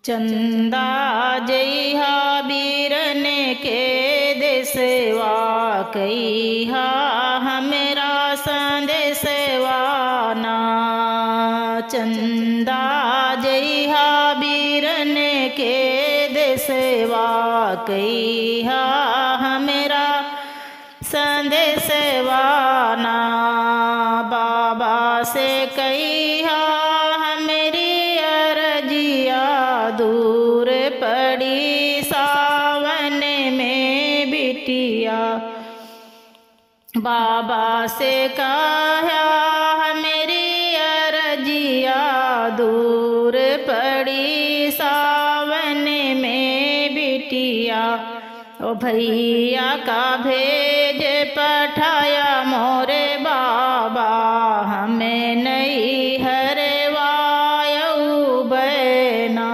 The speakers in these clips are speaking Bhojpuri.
चंदा जइहा बीरन के देसवा कइहा हमरा संदेशवा ना। चंदा जइहा बीरन के देसवा कइहा हमरा संदेशवा ना। बाबा से कइहा हमरी अरजिया दूर पड़ी सावन में बिटिया। बाबा से कहा हमरी अरजिया दूर पड़ी सावन में बिटिया। ओ भैया का भेज पठाया मोरे बाबा हमें नहीं हरवायऊ बना।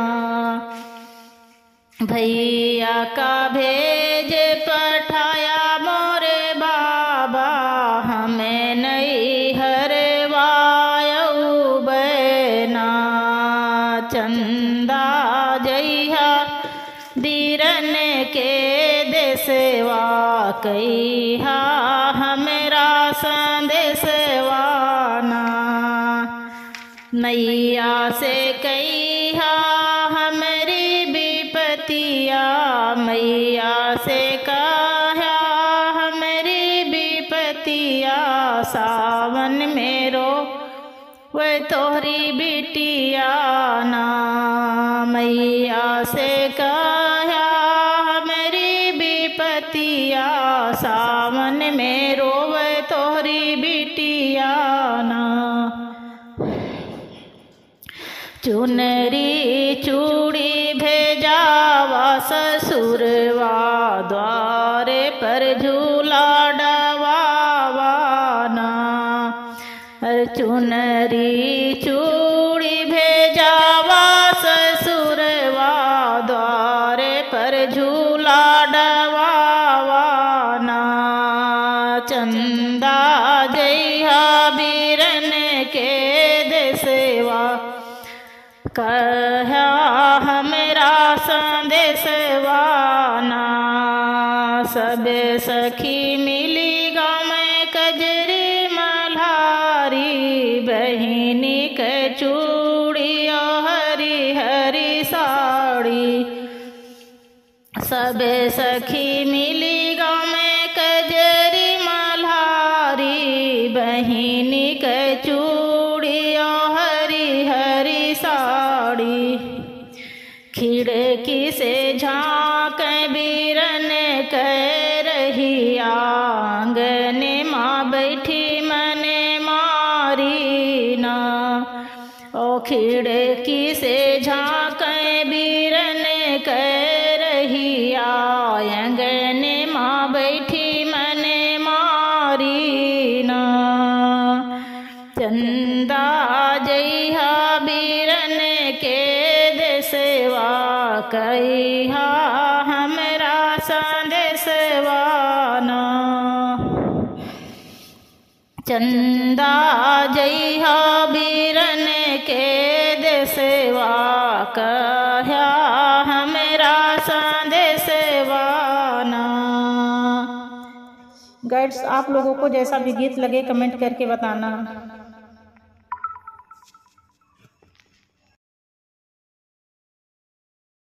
भैया का भेज पठाया मोरे बाबा हमें नहीं हरवायऊ बना। चंदा जइहा बीरन के देसवा कइहा हमरा संदेशवा ना। नैया से कइहा हमरी विपतिया मैया से कहा हमरी विपतिया। सावन में रो वह तोहरी बिटिया ना। मैया से कहा हमरी विपतिया सावन में रोवे तोहरी बिटिया ना। चुनरी चूड़ी भेजावा ससुरवा द्वारे पर झूला डवावा ना। चुनरी चूड़ी भेजावा ससुरवा द्वारे पर झूला डवावा ना। चंदा जइहा बीरन के देसवा कहा हमरा संदेशवा ना। सब सखी मिली गाँव में कजरी मल्हारी बहिनी के चूड़ी हरी हरी साड़ी। सब सखी मिली गाँव में कजरी मल्हारी बहिनी के चूड़ी हरी हरी साड़ी। खिड़की से झाँक बीरन कह रही आंगन माँ बैठी मने मारी ना। ओ खिड़की से झाँक बीरन कह रही आंगन माँ बैठी मने मारी ना। चंदा जइहा बीरन के देसवा कइहा हमरा संदेशवा ना। चंदा जइहा बीरन के देसवा कहा हमरा संदेशवा ना। गाइड्स आप लोगों को जैसा भी गीत लगे कमेंट करके बताना।